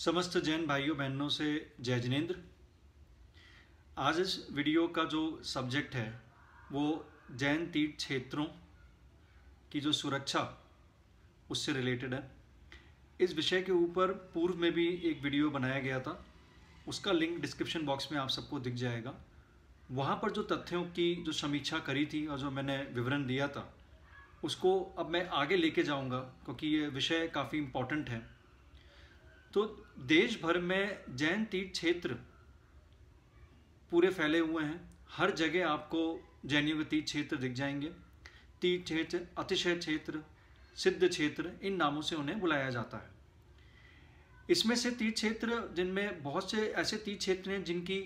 समस्त जैन भाइयों बहनों से जय जिनेंद्र। आज इस वीडियो का जो सब्जेक्ट है वो जैन तीर्थ क्षेत्रों की जो सुरक्षा उससे रिलेटेड है। इस विषय के ऊपर पूर्व में भी एक वीडियो बनाया गया था, उसका लिंक डिस्क्रिप्शन बॉक्स में आप सबको दिख जाएगा। वहाँ पर जो तथ्यों की जो समीक्षा करी थी और जो मैंने विवरण दिया था उसको अब मैं आगे लेके जाऊँगा, क्योंकि ये विषय काफ़ी इम्पोर्टेंट है। तो देश भर में जैन तीर्थ क्षेत्र पूरे फैले हुए हैं। हर जगह आपको जैनियों के तीर्थ क्षेत्र दिख जाएंगे। तीर्थ क्षेत्र, अतिशय क्षेत्र, सिद्ध क्षेत्र, इन नामों से उन्हें बुलाया जाता है। इसमें से तीर्थ क्षेत्र, जिनमें बहुत से ऐसे तीर्थ क्षेत्र हैं जिनकी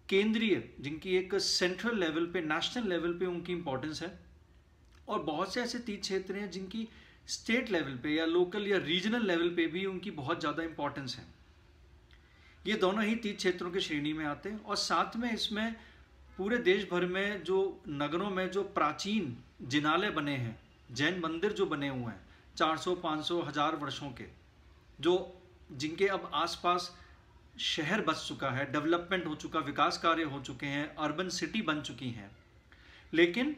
केंद्रीय, जिनकी एक सेंट्रल लेवल पे, नेशनल लेवल पे उनकी इंपॉर्टेंस है, और बहुत से ऐसे तीर्थ क्षेत्र हैं जिनकी स्टेट लेवल पे या लोकल या रीजनल लेवल पे भी उनकी बहुत ज़्यादा इंपॉर्टेंस है। ये दोनों ही तीर्थ क्षेत्रों की श्रेणी में आते हैं। और साथ में इसमें पूरे देश भर में जो नगरों में जो प्राचीन जिनालय बने हैं, जैन मंदिर जो बने हुए हैं 400, 500, 1000 वर्षों के, जो जिनके अब आसपास शहर बस चुका है, डेवलपमेंट हो चुका, विकास कार्य हो चुके हैं, अर्बन सिटी बन चुकी हैं, लेकिन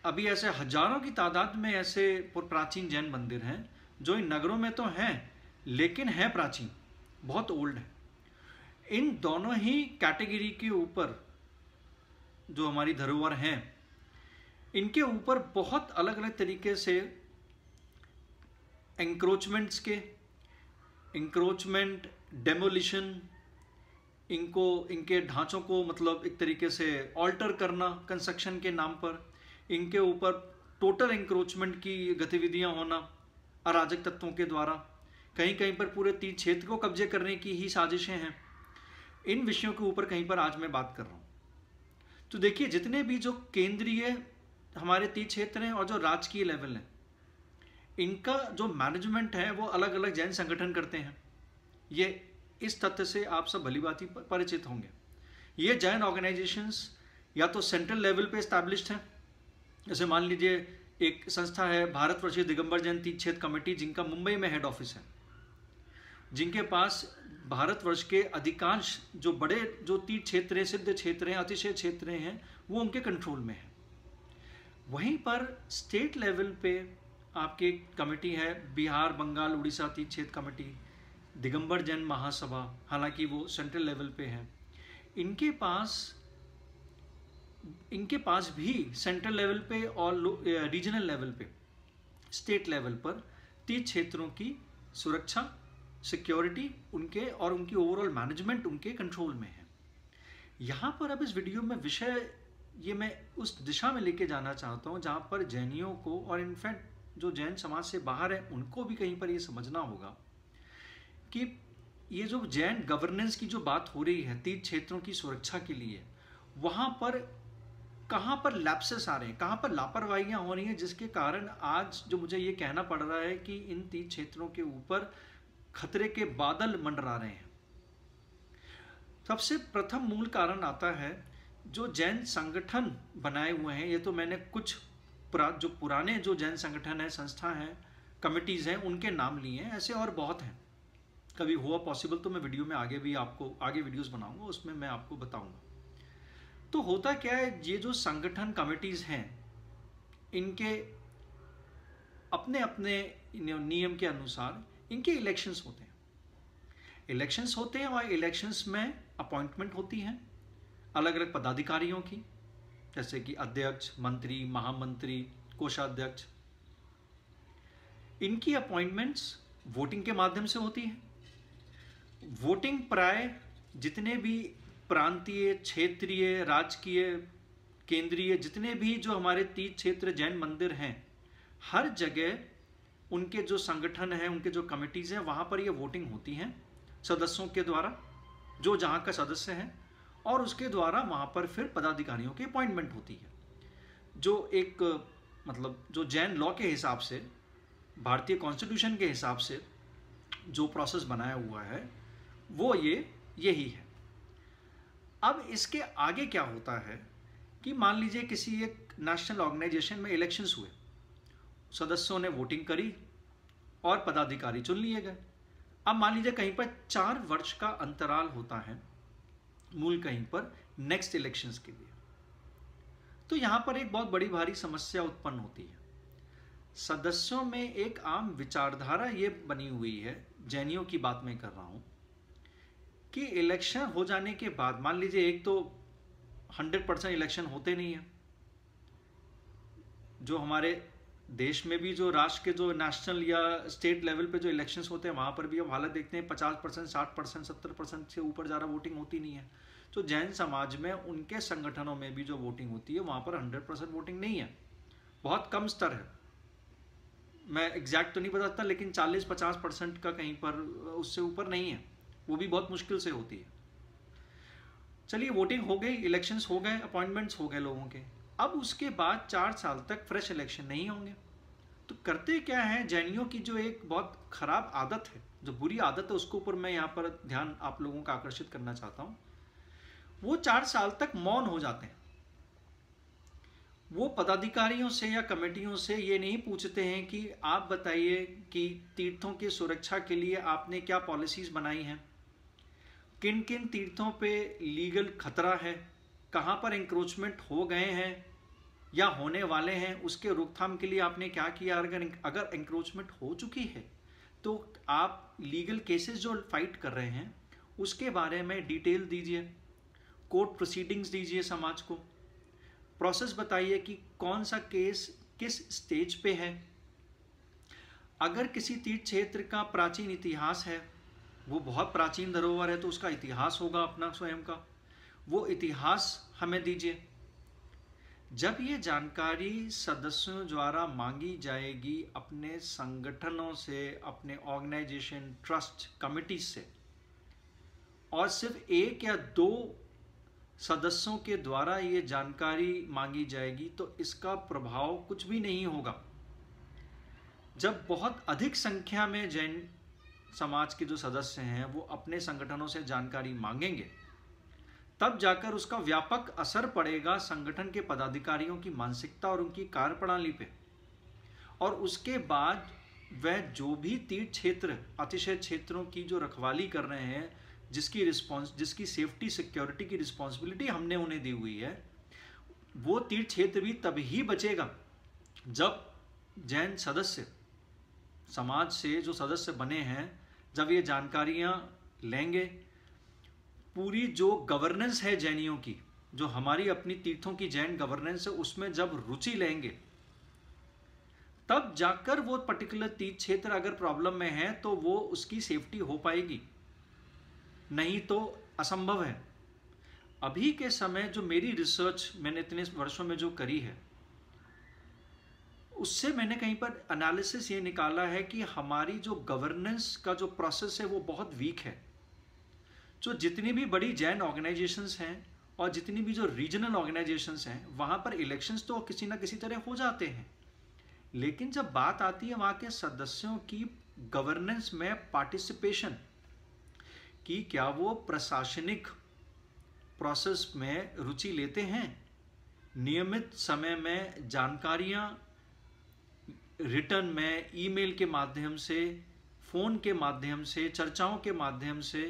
अभी ऐसे हजारों की तादाद में ऐसे प्राचीन जैन मंदिर हैं जो इन नगरों में तो हैं लेकिन हैं प्राचीन, बहुत ओल्ड है। इन दोनों ही कैटेगरी के ऊपर जो हमारी धरोहर हैं, इनके ऊपर बहुत अलग अलग तरीके से इंक्रोचमेंट, डेमोलिशन, इनके ढांचों को मतलब एक तरीके से ऑल्टर करना कंस्ट्रक्शन के नाम पर, इनके ऊपर टोटल इंक्रोचमेंट की गतिविधियां होना अराजक तत्वों के द्वारा, कहीं कहीं पर पूरे तीर्थ क्षेत्र को कब्जे करने की ही साजिशें हैं। इन विषयों के ऊपर कहीं पर आज मैं बात कर रहा हूँ। तो देखिए, जितने भी जो केंद्रीय हमारे तीर्थ क्षेत्र हैं और जो राजकीय लेवल है, इनका जो मैनेजमेंट है वो अलग अलग जैन संगठन करते हैं। ये इस तथ्य से आप सब भली भांति परिचित होंगे। ये जैन ऑर्गेनाइजेशंस या तो सेंट्रल लेवल पे एस्टैब्लिश्ड हैं, जैसे मान लीजिए एक संस्था है भारतवर्षीय दिगंबर जैन तीर्थ क्षेत्र कमेटी, जिनका मुंबई में हेड ऑफिस है, जिनके पास भारतवर्ष के अधिकांश जो बड़े जो तीर्थ क्षेत्र हैं, सिद्ध क्षेत्र हैं, अतिशय क्षेत्र हैं, वो उनके कंट्रोल में है। वहीं पर स्टेट लेवल पे आपकी कमेटी है बिहार, बंगाल, उड़ीसा तीर्थ क्षेत्र कमेटी, दिगंबर जैन महासभा, हालांकि वो सेंट्रल लेवल पे है। इनके पास भी सेंट्रल लेवल पे और रीजनल लेवल पे, स्टेट लेवल पर तीर्थ क्षेत्रों की सुरक्षा, सिक्योरिटी उनके और उनकी ओवरऑल मैनेजमेंट उनके कंट्रोल में है। यहाँ पर अब इस वीडियो में विषय ये मैं उस दिशा में लेके जाना चाहता हूँ जहाँ पर जैनियों को और इनफैक्ट जो जैन समाज से बाहर है उनको भी कहीं पर ये समझना होगा कि ये जो जैन गवर्नेंस की जो बात हो रही है तीर्थ क्षेत्रों की सुरक्षा के लिए, वहाँ पर कहाँ पर लैप्सेस आ रहे हैं, कहाँ पर लापरवाहियाँ हो रही हैं, जिसके कारण आज जो मुझे ये कहना पड़ रहा है कि इन तीर्थ क्षेत्रों के ऊपर खतरे के बादल मंडरा रहे हैं। सबसे प्रथम मूल कारण आता है जो जैन संगठन बनाए हुए हैं। ये तो मैंने कुछ जो पुराने जो जैन संगठन है, संस्था हैं, कमिटीज़ हैं, उनके नाम लिए हैं, ऐसे और बहुत हैं। कभी हुआ पॉसिबल तो मैं वीडियो में आगे वीडियोस बनाऊंगा, उसमें मैं आपको बताऊंगा। तो होता क्या है, ये जो संगठन कमिटीज हैं, इनके अपने अपने नियम के अनुसार इनके इलेक्शंस होते हैं और इलेक्शंस में अपॉइंटमेंट होती हैं अलग अलग पदाधिकारियों की, जैसे कि अध्यक्ष, मंत्री, महामंत्री, कोषाध्यक्ष। इनकी अपॉइंटमेंट्स वोटिंग के माध्यम से होती है। वोटिंग प्राय जितने भी प्रांतीय, क्षेत्रीय, राजकीय, केंद्रीय, जितने भी जो हमारे तीर्थ क्षेत्र जैन मंदिर हैं, हर जगह उनके जो संगठन हैं, उनके जो कमिटीज़ हैं, वहाँ पर ये वोटिंग होती हैं सदस्यों के द्वारा, जो जहाँ का सदस्य हैं, और उसके द्वारा वहाँ पर फिर पदाधिकारियों की अपॉइंटमेंट होती है। जो एक मतलब जो जैन लॉ के हिसाब से, भारतीय कॉन्स्टिट्यूशन के हिसाब से जो प्रोसेस बनाया हुआ है वो यही है। अब इसके आगे क्या होता है कि मान लीजिए किसी एक नेशनल ऑर्गेनाइजेशन में इलेक्शंस हुए, सदस्यों ने वोटिंग करी और पदाधिकारी चुन लिए गए। अब मान लीजिए कहीं पर 4 वर्ष का अंतराल होता है मूल कहीं पर नेक्स्ट इलेक्शंस के लिए, तो यहां पर एक बहुत बड़ी भारी समस्या उत्पन्न होती है। सदस्यों में एक आम विचारधारा ये बनी हुई है, जैनियों की बात मैं कर रहा हूं, कि इलेक्शन हो जाने के बाद मान लीजिए एक तो 100% इलेक्शन होते नहीं है, जो हमारे देश में भी जो राष्ट्र के जो नेशनल या स्टेट लेवल पे जो इलेक्शंस होते हैं वहाँ पर भी हम हालत देखते हैं 50%, 60%, 70% से ऊपर ज़्यादा वोटिंग होती नहीं है। तो जैन समाज में उनके संगठनों में भी जो वोटिंग होती है वहाँ पर 100% वोटिंग नहीं है, बहुत कम स्तर है। मैं एग्जैक्ट तो नहीं बता सकता, लेकिन 40-50% का कहीं पर उससे ऊपर नहीं है, वो भी बहुत मुश्किल से होती है। चलिए वोटिंग हो गई, इलेक्शंस हो गए, अपॉइंटमेंट्स हो गए लोगों के, अब उसके बाद 4 साल तक फ्रेश इलेक्शन नहीं होंगे। तो करते क्या है, जैनियों की जो एक बहुत खराब आदत है, जो बुरी आदत है, उसके ऊपर मैं यहाँ पर ध्यान आप लोगों का आकर्षित करना चाहता हूँ। वो 4 साल तक मौन हो जाते हैं। वो पदाधिकारियों से या कमेटियों से ये नहीं पूछते हैं कि आप बताइए कि तीर्थों की सुरक्षा के लिए आपने क्या पॉलिसीज बनाई हैं, किन किन तीर्थों पे लीगल खतरा है, कहाँ पर इंक्रोचमेंट हो गए हैं या होने वाले हैं, उसके रोकथाम के लिए आपने क्या किया। अगर इंक्रोचमेंट हो चुकी है तो आप लीगल केसेस जो फाइट कर रहे हैं उसके बारे में डिटेल दीजिए, कोर्ट प्रोसीडिंग्स दीजिए समाज को, प्रोसेस बताइए कि कौन सा केस किस स्टेज पे है। अगर किसी तीर्थ क्षेत्र का प्राचीन इतिहास है, वो बहुत प्राचीन धरोहर है, तो उसका इतिहास होगा अपना स्वयं का, वो इतिहास हमें दीजिए। जब ये जानकारी सदस्यों द्वारा मांगी जाएगी अपने संगठनों से, अपने ऑर्गेनाइजेशन, ट्रस्ट, कमिटी से, और सिर्फ 1 या 2 सदस्यों के द्वारा ये जानकारी मांगी जाएगी, तो इसका प्रभाव कुछ भी नहीं होगा। जब बहुत अधिक संख्या में जैन समाज के जो सदस्य हैं वो अपने संगठनों से जानकारी मांगेंगे, तब जाकर उसका व्यापक असर पड़ेगा संगठन के पदाधिकारियों की मानसिकता और उनकी कार्यप्रणाली पे। और उसके बाद वह जो भी तीर्थ क्षेत्र, अतिशय क्षेत्रों की जो रखवाली कर रहे हैं, जिसकी सेफ्टी सिक्योरिटी की रिस्पॉन्सिबिलिटी हमने उन्हें दी हुई है, वो तीर्थ क्षेत्र भी तभी बचेगा जब जैन सदस्य, समाज से जो सदस्य बने हैं, जब ये जानकारियां लेंगे, पूरी जो गवर्नेंस है जैनियों की, जो हमारी अपनी तीर्थों की जैन गवर्नेंस है, उसमें जब रुचि लेंगे, तब जाकर वो पर्टिकुलर तीर्थ क्षेत्र अगर प्रॉब्लम में है तो वो उसकी सेफ्टी हो पाएगी, नहीं तो असंभव है। अभी के समय जो मेरी रिसर्च मैंने इतने वर्षों में जो करी है, उससे मैंने कहीं पर एनालिसिस ये निकाला है कि हमारी जो गवर्नेंस का जो प्रोसेस है वो बहुत वीक है। जो जितनी भी बड़ी जैन ऑर्गेनाइजेशंस हैं और जितनी भी जो रीजनल ऑर्गेनाइजेशंस हैं, वहाँ पर इलेक्शंस तो किसी ना किसी तरह हो जाते हैं, लेकिन जब बात आती है वहाँ के सदस्यों की गवर्नेंस में पार्टिसिपेशन कि क्या वो प्रशासनिक प्रोसेस में रुचि लेते हैं, नियमित समय में जानकारियाँ रिटर्न में, ईमेल के माध्यम से, फ़ोन के माध्यम से, चर्चाओं के माध्यम से,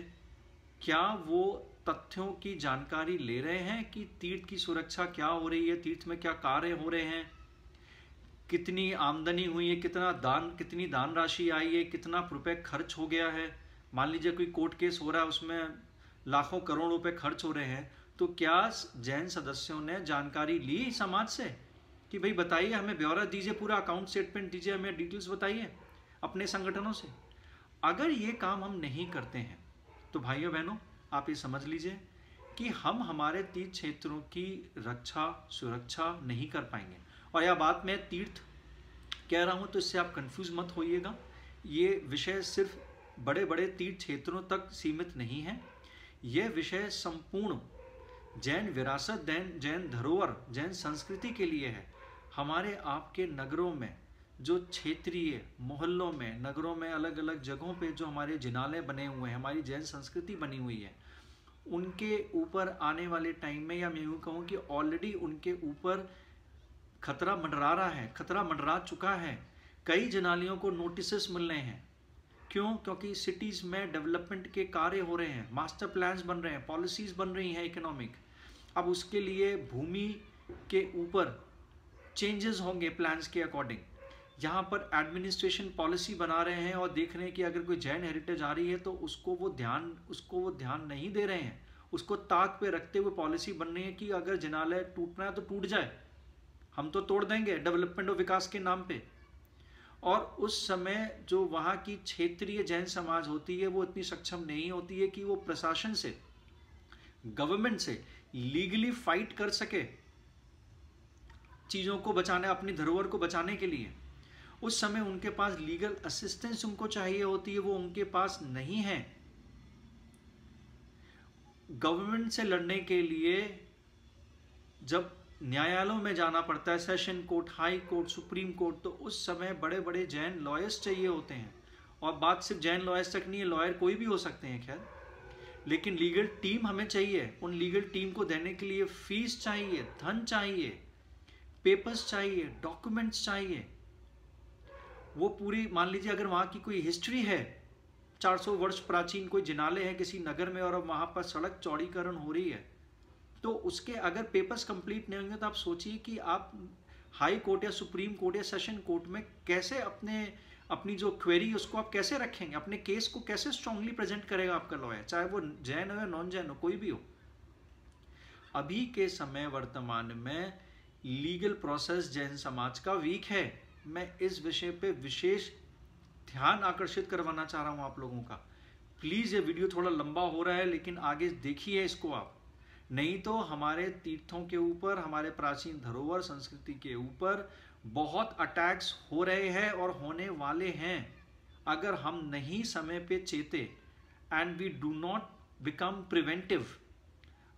क्या वो तथ्यों की जानकारी ले रहे हैं कि तीर्थ की सुरक्षा क्या हो रही है, तीर्थ में क्या कार्य हो रहे हैं, कितनी आमदनी हुई है, कितनी दान राशि आई है, कितना रुपए खर्च हो गया है। मान लीजिए कोई कोर्ट केस हो रहा है, उसमें लाखों करोड़ रुपए खर्च हो रहे हैं, तो क्या जैन सदस्यों ने जानकारी ली समाज से कि भाई बताइए, हमें ब्यौरा दीजिए, पूरा अकाउंट स्टेटमेंट दीजिए, हमें डिटेल्स बताइए अपने संगठनों से। अगर ये काम हम नहीं करते हैं तो भाइयों बहनों, आप ये समझ लीजिए कि हम हमारे तीर्थ क्षेत्रों की रक्षा, सुरक्षा नहीं कर पाएंगे। और यह बात मैं तीर्थ कह रहा हूँ तो इससे आप कंफ्यूज मत होइएगा, ये विषय सिर्फ बड़े बड़े तीर्थ क्षेत्रों तक सीमित नहीं है। यह विषय संपूर्ण जैन विरासत, जैन धरोहर, जैन संस्कृति के लिए है। हमारे आपके नगरों में, जो क्षेत्रीय मोहल्लों में, नगरों में, अलग अलग जगहों पे जो हमारे जिनालय बने हुए हैं, हमारी जैन संस्कृति बनी हुई है, उनके ऊपर आने वाले टाइम में, या मैं यूँ कहूँ कि ऑलरेडी उनके ऊपर खतरा मंडरा रहा है, खतरा मंडरा चुका है। कई जिनालियों को नोटिसेस मिल रहे हैं क्यों? क्योंकि सिटीज़ में डेवलपमेंट के कार्य हो रहे हैं, मास्टर प्लान्स बन रहे हैं, पॉलिसीज़ बन रही हैं इकोनॉमिक। अब उसके लिए भूमि के ऊपर चेंजेस होंगे प्लान्स के अकॉर्डिंग। यहाँ पर एडमिनिस्ट्रेशन पॉलिसी बना रहे हैं और देख रहे हैं कि अगर कोई जैन हेरिटेज आ रही है तो उसको वो ध्यान नहीं दे रहे हैं। उसको ताक पे रखते हुए पॉलिसी बन रही है कि अगर जिनालय टूटना है तो टूट जाए, हम तो तोड़ देंगे डेवलपमेंट और विकास के नाम पे। और उस समय जो वहाँ की क्षेत्रीय जैन समाज होती है वो इतनी सक्षम नहीं होती है कि वो प्रशासन से, गवर्नमेंट से लीगली फाइट कर सके चीज़ों को बचाने, अपनी धरोहर को बचाने के लिए। उस समय उनके पास लीगल असिस्टेंस उनको चाहिए होती है, वो उनके पास नहीं है। गवर्नमेंट से लड़ने के लिए जब न्यायालयों में जाना पड़ता है, session court, high court, supreme court, तो उस समय बड़े बड़े जैन लॉयर्स चाहिए होते हैं। और बात सिर्फ जैन लॉयर्स तक नहीं है, लॉयर कोई भी हो सकते हैं खैर, लेकिन लीगल टीम हमें चाहिए। उन लीगल टीम को देने के लिए फीस चाहिए, धन चाहिए, पेपर्स चाहिए, डॉक्यूमेंट्स चाहिए। वो पूरी, मान लीजिए अगर वहाँ की कोई हिस्ट्री है, 400 वर्ष प्राचीन कोई जिनालय है किसी नगर में और अब वहाँ पर सड़क चौड़ीकरण हो रही है, तो उसके अगर पेपर्स कंप्लीट नहीं होंगे तो आप सोचिए कि आप हाई कोर्ट या सुप्रीम कोर्ट या सेशन कोर्ट में कैसे अपनी जो क्वेरी उसको आप कैसे रखेंगे, अपने केस को कैसे स्ट्रांगली प्रेजेंट करेगा आपका लॉयर, चाहे वो जैन हो या नॉन जैन हो, कोई भी हो। अभी के समय वर्तमान में लीगल प्रोसेस जैन समाज का वीक है। मैं इस विषय पे विशेष ध्यान आकर्षित करवाना चाह रहा हूं आप लोगों का। प्लीज ये वीडियो थोड़ा लंबा हो रहा है लेकिन आगे देखिए इसको आप, नहीं तो हमारे तीर्थों के ऊपर, हमारे प्राचीन धरोहर संस्कृति के ऊपर बहुत अटैक्स हो रहे हैं और होने वाले हैं अगर हम नहीं समय पे चेते and we do not become preventive.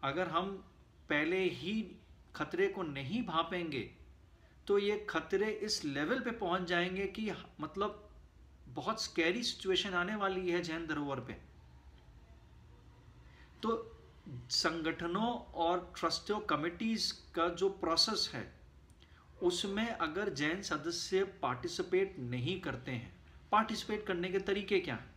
अगर हम पहले ही खतरे को नहीं भापेंगे तो ये खतरे इस लेवल पे पहुंच जाएंगे कि मतलब बहुत स्कैरी सिचुएशन आने वाली है जैन धरोहर पे। तो संगठनों और ट्रस्टों कमिटीज का जो प्रोसेस है उसमें अगर जैन सदस्य पार्टिसिपेट नहीं करते हैं, पार्टिसिपेट करने के तरीके क्या हैं?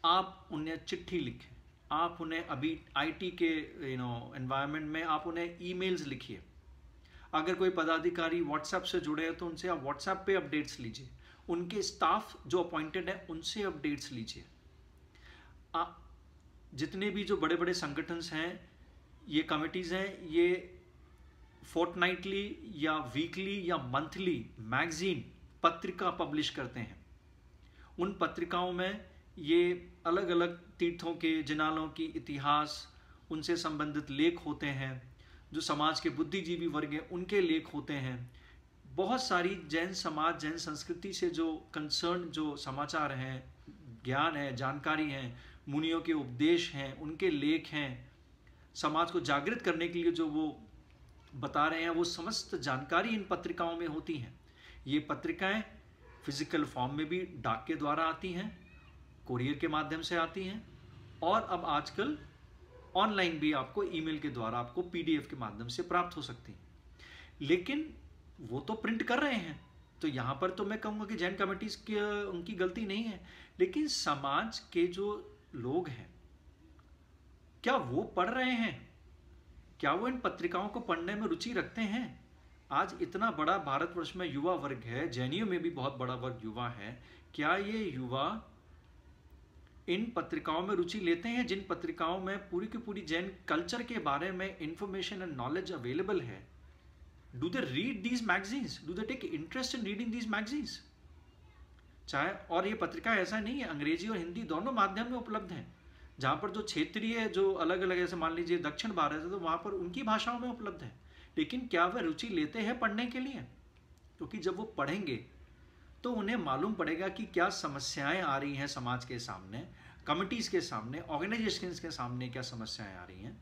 आप उन्हें चिट्ठी लिखें, आप उन्हें अभी आईटी के एनवायरनमेंट में आप उन्हें ईमेल्स लिखिए। अगर कोई पदाधिकारी व्हाट्सएप से जुड़े हैं तो उनसे आप व्हाट्सएप पे अपडेट्स लीजिए, उनके स्टाफ जो अपॉइंटेड है उनसे अपडेट्स लीजिए। जितने भी जो बड़े बड़े संगठन्स हैं, ये कमिटीज़ हैं, ये फोर्टनाइटली या वीकली या मंथली मैगजीन, पत्रिका पब्लिश करते हैं। उन पत्रिकाओं में ये अलग अलग तीर्थों के, जिनालों की इतिहास, उनसे संबंधित लेख होते हैं। जो समाज के बुद्धिजीवी वर्ग हैं उनके लेख होते हैं। बहुत सारी जैन समाज, जैन संस्कृति से जो कंसर्न जो समाचार हैं, ज्ञान है, जानकारी हैं, मुनियों के उपदेश हैं, उनके लेख हैं, समाज को जागृत करने के लिए जो वो बता रहे हैं, वो समस्त जानकारी इन पत्रिकाओं में होती हैं। ये पत्रिकाएं फिजिकल फॉर्म में भी डाक के द्वारा आती हैं, कोरियर के माध्यम से आती हैं, और अब आजकल ऑनलाइन भी आपको ईमेल के द्वारा आपको पीडीएफ के माध्यम से प्राप्त हो सकती हैं। लेकिन वो तो प्रिंट कर रहे हैं, तो यहाँ पर तो मैं कहूँगा कि जैन कमिटीज की उनकी गलती नहीं है, लेकिन समाज के जो लोग हैं क्या वो पढ़ रहे हैं? क्या वो इन पत्रिकाओं को पढ़ने में रुचि रखते हैं? आज इतना बड़ा भारतवर्ष में युवा वर्ग है, जैनियों में भी बहुत बड़ा वर्ग युवा है, क्या ये युवा इन पत्रिकाओं में रुचि लेते हैं जिन पत्रिकाओं में पूरी की पूरी जैन कल्चर के बारे में इंफॉर्मेशन एंड नॉलेज अवेलेबल है? Do they read these magazines? Do they take interest in reading these magazines? चाहे, और ये पत्रिका ऐसा नहीं है, अंग्रेजी और हिंदी दोनों माध्यम में उपलब्ध हैं। जहाँ पर जो क्षेत्रीय जो अलग अलग, जैसे मान लीजिए दक्षिण भारत है तो वहाँ पर उनकी भाषाओं में उपलब्ध है। लेकिन क्या वह रुचि लेते हैं पढ़ने के लिए? क्योंकि जब वो पढ़ेंगे तो उन्हें मालूम पड़ेगा कि क्या समस्याएं आ रही हैं समाज के सामने, कमिटीज़ के सामने, ऑर्गेनाइजेशंस के सामने क्या समस्याएं आ रही हैं।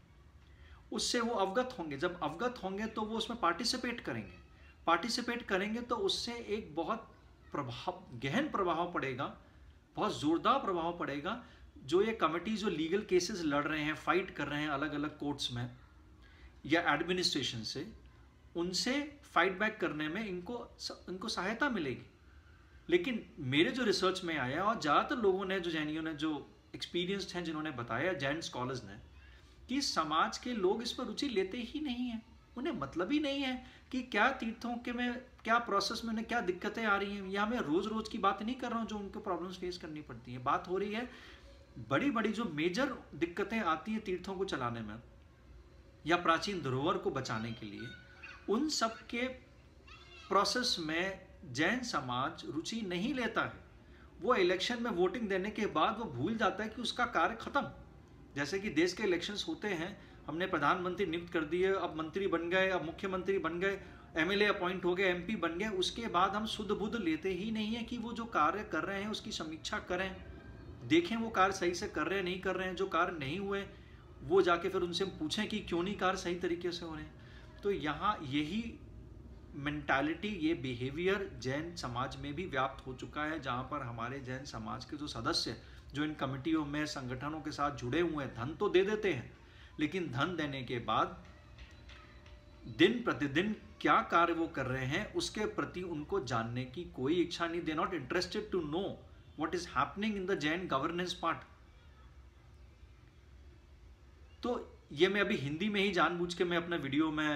उससे वो अवगत होंगे। जब अवगत होंगे तो वो उसमें पार्टिसिपेट करेंगे। पार्टिसिपेट करेंगे तो उससे एक बहुत गहन प्रभाव पड़ेगा, बहुत ज़ोरदार प्रभाव पड़ेगा। जो ये कमिटी जो लीगल केसेस लड़ रहे हैं, फाइट कर रहे हैं अलग अलग कोर्ट्स में या एडमिनिस्ट्रेशन से, उनसे फाइट बैक करने में इनको सहायता मिलेगी। लेकिन मेरे जो रिसर्च में आया और ज़्यादातर लोगों ने, जो जैनियों ने, जो एक्सपीरियंस्ड हैं, जिन्होंने बताया, जैन स्कॉलर्स ने, कि समाज के लोग इस पर रुचि लेते ही नहीं हैं। उन्हें मतलब ही नहीं है कि क्या तीर्थों के में क्या प्रोसेस में उन्हें क्या दिक्कतें आ रही हैं। या मैं रोज़ रोज़ की बात नहीं कर रहा हूँ जो उनको प्रॉब्लम्स फेस करनी पड़ती हैं, बात हो रही है बड़ी बड़ी जो मेजर दिक्कतें आती हैं तीर्थों को चलाने में या प्राचीन धरोहर को बचाने के लिए, उन सब के प्रोसेस में जैन समाज रुचि नहीं लेता है। वो इलेक्शन में वोटिंग देने के बाद वो भूल जाता है कि उसका कार्य खत्म। जैसे कि देश के इलेक्शंस होते हैं, हमने प्रधानमंत्री नियुक्त कर दिए, अब मंत्री बन गए, अब मुख्यमंत्री बन गए, एमएलए अपॉइंट हो गए, एमपी बन गए, उसके बाद हम शुद्ध बुद्ध लेते ही नहीं है कि वो जो कार्य कर रहे हैं उसकी समीक्षा करें, देखें वो कार्य सही से कर रहे हैं नहीं कर रहे हैं। जो कार्य नहीं हुए वो जाके फिर उनसे पूछें कि क्यों नहीं कार्य सही तरीके से हो रहे हैं। तो यहाँ यही मेंटालिटी, ये बिहेवियर जैन समाज में भी व्याप्त हो चुका है, जहाँ पर हमारे जैन समाज के जो सदस्य जो इन कमिटियों में, संगठनों के साथ जुड़े हुए हैं, धन तो दे देते हैं, लेकिन धन देने के बाद दिन प्रतिदिन क्या कार्य वो कर रहे हैं उसके प्रति उनको जानने की कोई इच्छा नहीं। They not interested to know what is happening in the Jain governance part. तो ये मैं अभी हिंदी में ही जानबूझ के मैं अपना वीडियो में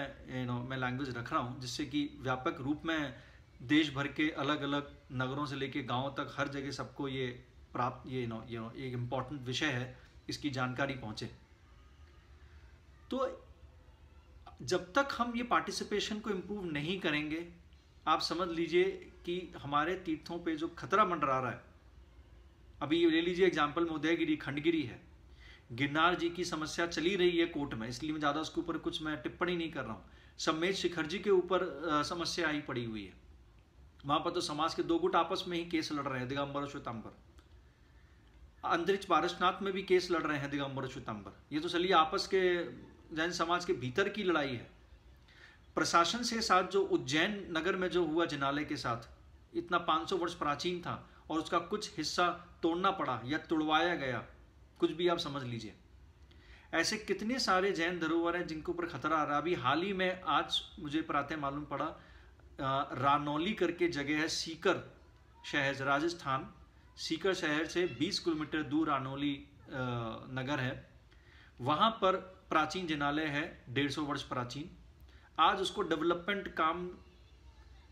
मैं लैंग्वेज रख रहा हूँ, जिससे कि व्यापक रूप में देश भर के अलग अलग नगरों से लेके गाँव तक हर जगह सबको ये प्राप्त, ये एक इम्पॉर्टेंट विषय है, इसकी जानकारी पहुँचे। तो जब तक हम ये पार्टिसिपेशन को इम्प्रूव नहीं करेंगे, आप समझ लीजिए कि हमारे तीर्थों पे जो खतरा मंडरा रहा है, अभी ले लीजिए एग्जाम्पल में उदयगिरी, खंडगिरी है, गिरनार जी की समस्या चली रही है कोर्ट में, इसलिए मैं ज़्यादा उसके ऊपर कुछ मैं टिप्पणी नहीं कर रहा हूँ। सम्मेद शिखर जी के ऊपर समस्या आई पड़ी हुई है, वहाँ पर तो समाज के दो गुट आपस में ही केस लड़ रहे हैं, दिगंबर और श्वेतांबर। अंतरिक्ष पारसनाथ में भी केस लड़ रहे हैं दिगंबर और श्वेतांबर। ये तो चलिए आपस के जैन समाज के भीतर की लड़ाई है। प्रशासन से साथ जो उज्जैन नगर में जो हुआ जिनालय के साथ, इतना 500 वर्ष प्राचीन था और उसका कुछ हिस्सा तोड़ना पड़ा या तुड़वाया गया, कुछ भी आप समझ लीजिए। ऐसे कितने सारे जैन धरोहर हैं जिनके ऊपर खतरा आ रहा है। अभी हाल ही में आज मुझे प्रातः मालूम पड़ा, रानौली करके जगह है, सीकर शहर राजस्थान, सीकर शहर से 20 किलोमीटर दूर रानौली नगर है, वहाँ पर प्राचीन जिनालय है, 150 वर्ष प्राचीन। आज उसको डेवलपमेंट काम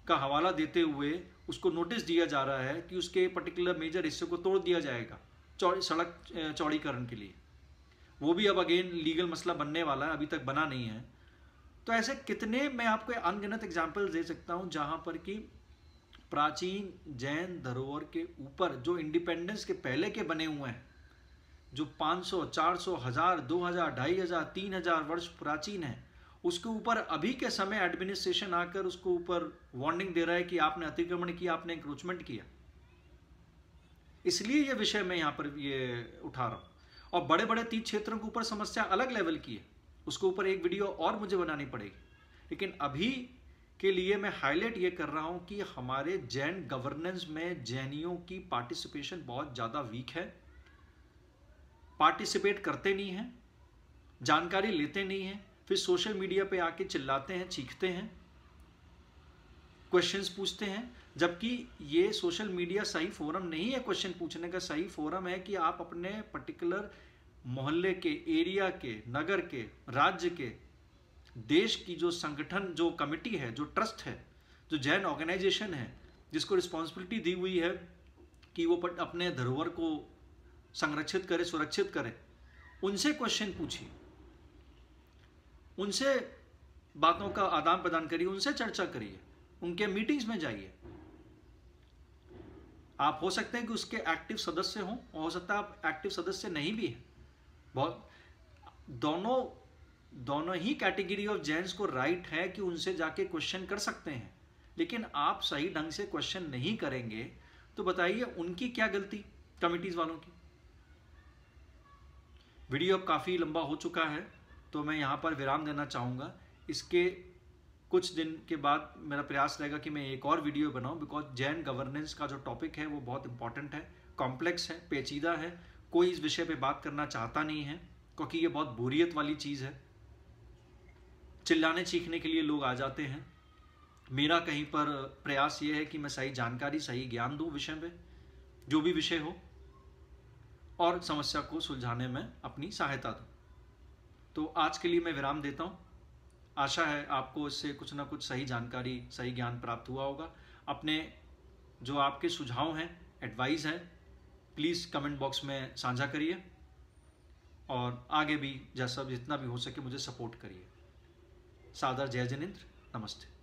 का हवाला देते हुए उसको नोटिस दिया जा रहा है कि उसके पर्टिकुलर मेजर हिस्से को तोड़ दिया जाएगा सड़क चौड़ीकरण के लिए। वो भी अब अगेन लीगल मसला बनने वाला है, अभी तक बना नहीं है। तो ऐसे कितने मैं आपको अनगिनत एग्जाम्पल दे सकता हूँ जहाँ पर कि प्राचीन जैन धरोहर के ऊपर जो इंडिपेंडेंस के पहले के बने हुए हैं, जो 500, 400, 1000, 2000, 2500, 3000 वर्ष प्राचीन है, उसके ऊपर अभी के समय एडमिनिस्ट्रेशन आकर उसको ऊपर वार्निंग दे रहा है कि आपने अतिक्रमण किया, आपने इंक्रोचमेंट किया। इसलिए ये विषय मैं यहाँ पर ये उठा रहा हूँ। और बड़े बड़े तीर्थ क्षेत्रों के ऊपर समस्या अलग लेवल की है, उसके ऊपर एक वीडियो और मुझे बनानी पड़ेगी। लेकिन अभी के लिए मैं हाईलाइट ये कर रहा हूँ कि हमारे जैन गवर्नेंस में जैनियों की पार्टिसिपेशन बहुत ज़्यादा वीक है। पार्टिसिपेट करते नहीं हैं, जानकारी लेते नहीं हैं, फिर सोशल मीडिया पे आके चिल्लाते हैं, चीखते हैं, क्वेश्चंस पूछते हैं, जबकि ये सोशल मीडिया सही फोरम नहीं है क्वेश्चन पूछने का। सही फोरम है कि आप अपने पर्टिकुलर मोहल्ले के, एरिया के, नगर के, राज्य के, देश की जो संगठन, जो कमिटी है, जो ट्रस्ट है, जो जैन ऑर्गेनाइजेशन है, जिसको रिस्पॉन्सिबिलिटी दी हुई है कि वो अपने धरोहर को संरक्षित करे, सुरक्षित करे, उनसे क्वेश्चन पूछिए, उनसे बातों का आदान प्रदान करिए, उनसे चर्चा करिए, उनके मीटिंग्स में जाइए। आप हो सकते हैं कि उसके एक्टिव सदस्य हों, और हो सकता है आप एक्टिव सदस्य नहीं भी हैं। बहुत दोनों ही कैटेगरी ऑफ जैन्स को राइट है कि उनसे जाके क्वेश्चन कर सकते हैं, लेकिन आप सही ढंग से क्वेश्चन नहीं करेंगे तो बताइए उनकी क्या गलती, कमिटीज वालों की। वीडियो अब काफ़ी लंबा हो चुका है तो मैं यहाँ पर विराम देना चाहूँगा। इसके कुछ दिन के बाद मेरा प्रयास रहेगा कि मैं एक और वीडियो बनाऊं, बिकॉज जैन गवर्नेंस का जो टॉपिक है वो बहुत इंपॉर्टेंट है, कॉम्प्लेक्स है, पेचीदा है। कोई इस विषय पे बात करना चाहता नहीं है क्योंकि ये बहुत बोरियत वाली चीज़ है। चिल्लाने चीखने के लिए लोग आ जाते हैं, मेरा कहीं पर प्रयास ये है कि मैं सही जानकारी, सही ज्ञान दूं विषय पे, जो भी विषय हो, और समस्या को सुलझाने में अपनी सहायता दूं। तो आज के लिए मैं विराम देता हूं। आशा है आपको इससे कुछ ना कुछ सही जानकारी, सही ज्ञान प्राप्त हुआ होगा। अपने जो आपके सुझाव हैं, एडवाइस हैं, प्लीज़ कमेंट बॉक्स में साझा करिए, और आगे भी जैसा जितना भी हो सके मुझे सपोर्ट करिए। सादर जय जिनेंद्र, नमस्ते।